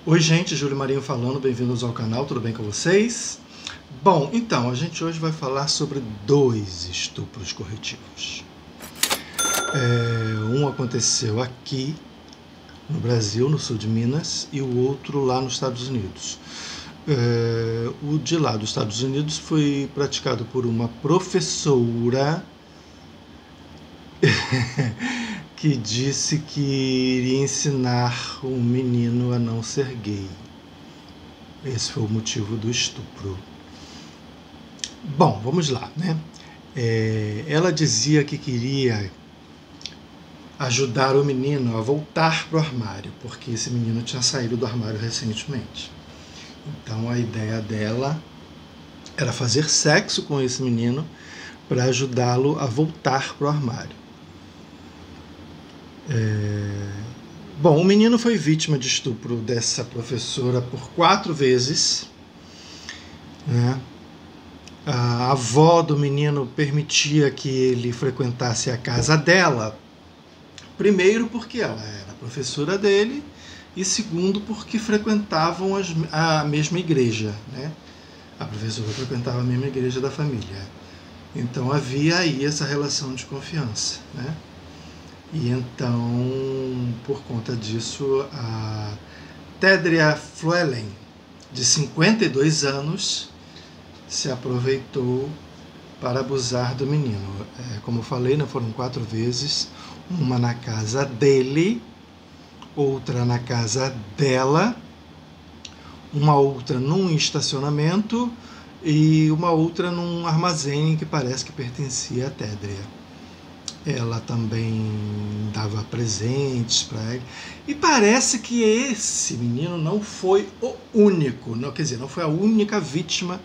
Oi gente, Júlio Marinho falando, bem-vindos ao canal, tudo bem com vocês? Bom, então, a gente hoje vai falar sobre 2 estupros corretivos. Um aconteceu aqui no Brasil, no sul de Minas, e o outro lá nos Estados Unidos. O de lá dos Estados Unidos foi praticado por uma professora que disse que iria ensinar um menino a não ser gay. Esse foi o motivo do estupro. Bom, vamos lá, né? Ela dizia que queria ajudar o menino a voltar para o armário, porque esse menino tinha saído do armário recentemente. Então a ideia dela era fazer sexo com esse menino para ajudá-lo a voltar para o armário. Bom, o menino foi vítima de estupro dessa professora por 4 vezes, né? A avó do menino permitia que ele frequentasse a casa dela, primeiro porque ela era professora dele e segundo porque frequentavam a mesma igreja, né? A professora frequentava a mesma igreja da família. Então havia aí essa relação de confiança, né? E então, por conta disso, a Tedria Fleuelen, de 52 anos, se aproveitou para abusar do menino. Como eu falei, né, foram 4 vezes, uma na casa dele, outra na casa dela, uma outra num estacionamento e uma outra num armazém que parece que pertencia a Tedria. Ela também dava presentes para ele. E parece que esse menino não foi o único, não, quer dizer, não foi a única vítima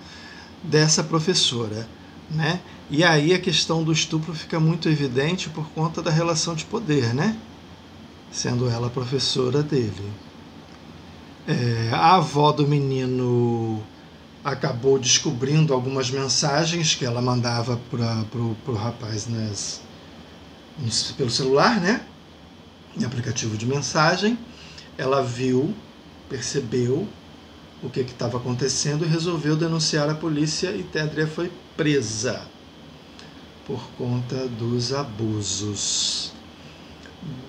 dessa professora, né? E aí a questão do estupro fica muito evidente por conta da relação de poder, né? Sendo ela a professora dele. A avó do menino acabou descobrindo algumas mensagens que ela mandava para o rapaz pelo celular, né? Em aplicativo de mensagem. Ela viu, percebeu o que estava acontecendo e resolveu denunciar a polícia, e Tedria foi presa por conta dos abusos.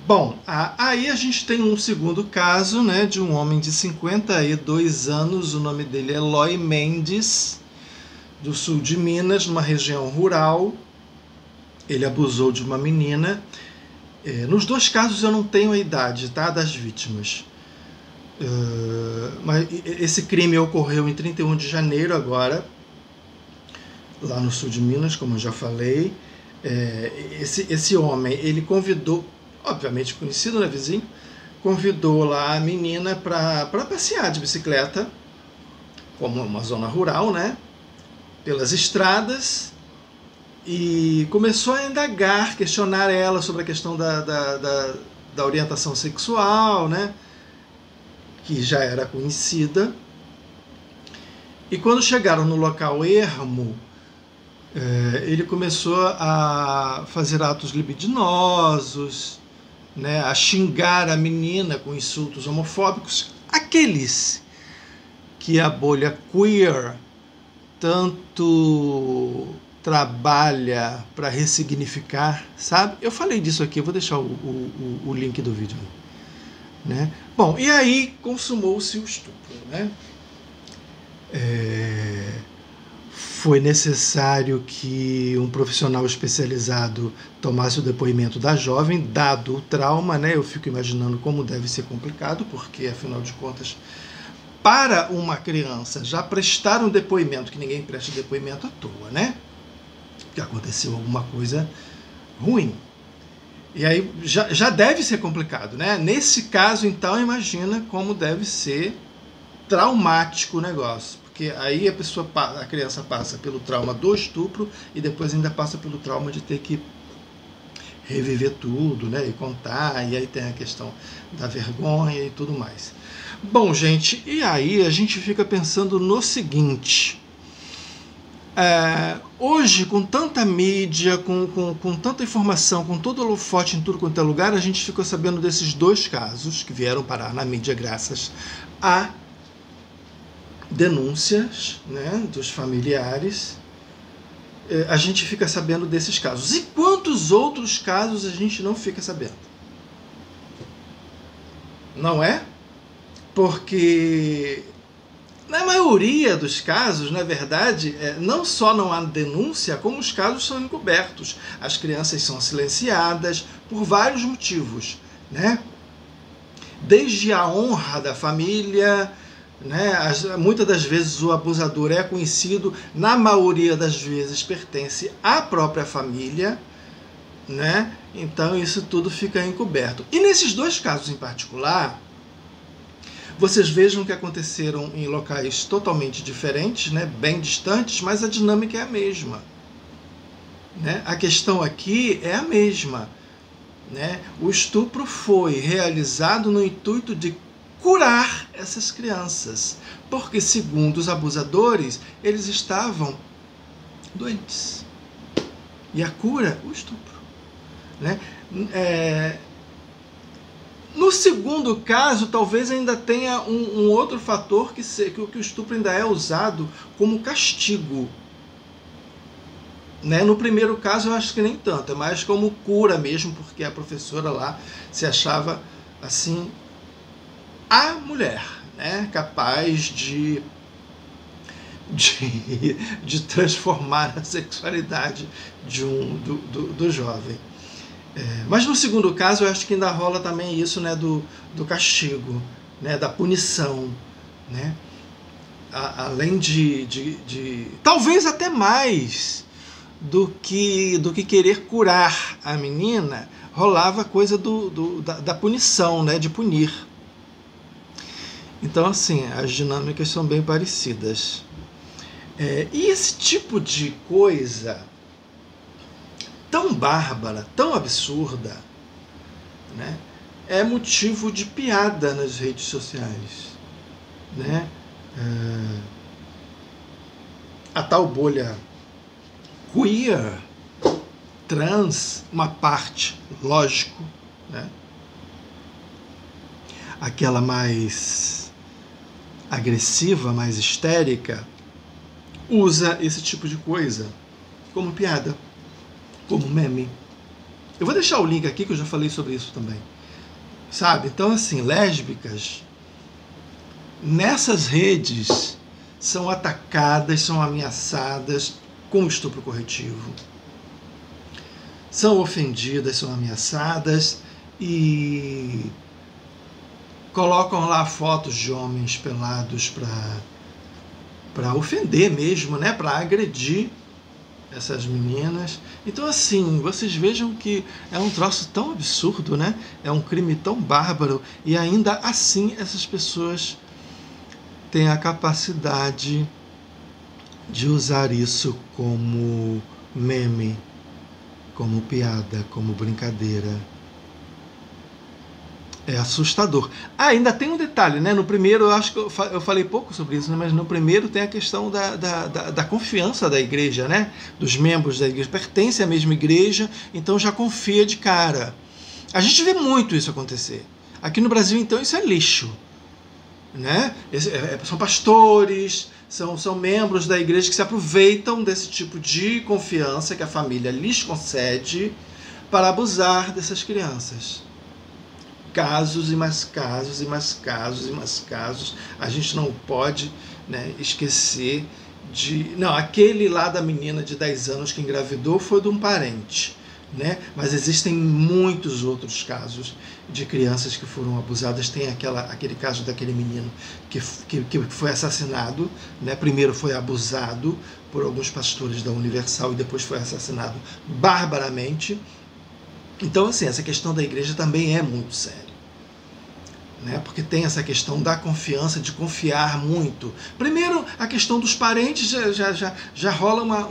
Bom, aí a gente tem um segundo caso, né, de um homem de 52 anos, o nome dele é Eloy Mendes, do sul de Minas, numa região rural. Ele abusou de uma menina. Nos 2 casos eu não tenho a idade, tá, das vítimas. Mas esse crime ocorreu em 31 de janeiro agora, lá no sul de Minas, como eu já falei. Esse homem, ele convidou, obviamente conhecido, né, vizinho, convidou lá a menina para passear de bicicleta, como uma zona rural, né, pelas estradas, e começou a indagar, questionar ela sobre a questão da orientação sexual, né, que já era conhecida. E quando chegaram no local ermo, ele começou a fazer atos libidinosos, né, a xingar a menina com insultos homofóbicos, aqueles que a bolha queer tanto trabalha para ressignificar, sabe? Eu falei disso aqui, eu vou deixar o link do vídeo, né? Bom, e aí consumou-se o estupro, né? Foi necessário que um profissional especializado tomasse o depoimento da jovem, dado o trauma, né? Eu fico imaginando como deve ser complicado, porque, afinal de contas, para uma criança já prestar um depoimento, que ninguém presta depoimento à toa, né? Que aconteceu alguma coisa ruim. E aí já deve ser complicado, né? Nesse caso, então, imagina como deve ser traumático o negócio. Porque aí a criança passa pelo trauma do estupro e depois ainda passa pelo trauma de ter que reviver tudo, né? E contar, e aí tem a questão da vergonha e tudo mais. Bom, gente, e aí a gente fica pensando no seguinte: Hoje, com tanta mídia, com tanta informação, com todo holofote em tudo quanto é lugar, a gente ficou sabendo desses 2 casos que vieram parar na mídia graças a denúncias, né, dos familiares. A gente fica sabendo desses casos. E quantos outros casos a gente não fica sabendo? Não é? Porque na maioria dos casos, na verdade, não só não há denúncia, como os casos são encobertos. As crianças são silenciadas por vários motivos, né? Desde a honra da família, né? Muitas das vezes o abusador é conhecido, na maioria das vezes pertence à própria família, né? Então isso tudo fica encoberto. E nesses 2 casos em particular, vocês vejam que aconteceram em locais totalmente diferentes, né? Bem distantes, mas a dinâmica é a mesma, né? A questão aqui é a mesma, né? O estupro foi realizado no intuito de curar essas crianças, porque segundo os abusadores, eles estavam doentes. E a cura, o estupro, né? No segundo caso, talvez ainda tenha um outro fator que o estupro ainda é usado como castigo, né? No primeiro caso eu acho que nem tanto, é mais como cura mesmo, porque a professora lá se achava assim a mulher, né, capaz de transformar a sexualidade do jovem. Mas no segundo caso eu acho que ainda rola também isso, né, do castigo, né, da punição, né? Além de talvez até mais do que querer curar a menina, rolava a coisa da punição, né, de punir. Então, assim, as dinâmicas são bem parecidas. E esse tipo de coisa tão bárbara, tão absurda, né, é motivo de piada nas redes sociais, né? A tal bolha queer, trans, uma parte, lógico, né? Aquela mais agressiva, mais histérica, usa esse tipo de coisa como piada, como meme. Eu vou deixar o link aqui que eu já falei sobre isso também, sabe? Então, assim, lésbicas nessas redes são atacadas, são ameaçadas com estupro corretivo, são ofendidas, são ameaçadas e colocam lá fotos de homens pelados para ofender mesmo, né? Para agredir essas meninas. Então, assim, vocês vejam que é um troço tão absurdo, né? É um crime tão bárbaro e ainda assim essas pessoas têm a capacidade de usar isso como meme, como piada, como brincadeira. É assustador. Ainda tem um detalhe, né? No primeiro, eu acho que eu falei pouco sobre isso, né? Mas no primeiro tem a questão da confiança da igreja, né? Dos membros da igreja. Pertencem à mesma igreja, então já confia de cara. A gente vê muito isso acontecer. Aqui no Brasil, então, isso é lixo, né? São pastores, são membros da igreja que se aproveitam desse tipo de confiança que a família lhes concede para abusar dessas crianças. Casos e mais casos e mais casos e mais casos. A gente não pode, né, esquecer de... Não, aquele lá da menina de 10 anos que engravidou foi de um parente, né? Mas existem muitos outros casos de crianças que foram abusadas. Tem aquele caso daquele menino que foi assassinado, né? Primeiro foi abusado por alguns pastores da Universal e depois foi assassinado barbaramente. Então, assim, essa questão da igreja também é muito séria, né? Porque tem essa questão da confiança, de confiar muito. Primeiro, a questão dos parentes já rola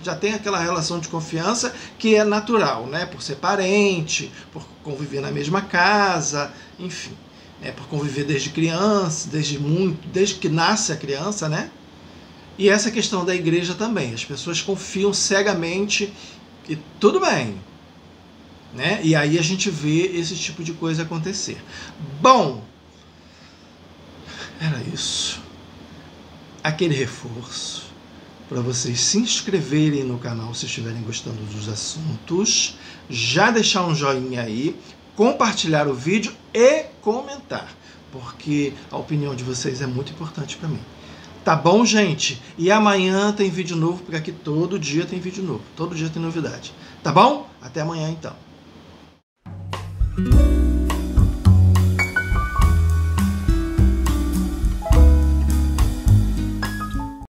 já tem aquela relação de confiança que é natural, né? Por ser parente, por conviver na mesma casa, enfim, né? Por conviver desde criança, desde que nasce a criança, né? E essa questão da igreja também. As pessoas confiam cegamente e tudo bem, né? E aí a gente vê esse tipo de coisa acontecer. Bom, era isso. Aquele reforço para vocês se inscreverem no canal se estiverem gostando dos assuntos, já deixar um joinha aí, compartilhar o vídeo e comentar, porque a opinião de vocês é muito importante para mim. Tá bom, gente? E amanhã tem vídeo novo, porque aqui todo dia tem vídeo novo, todo dia tem novidade. Tá bom? Até amanhã, então.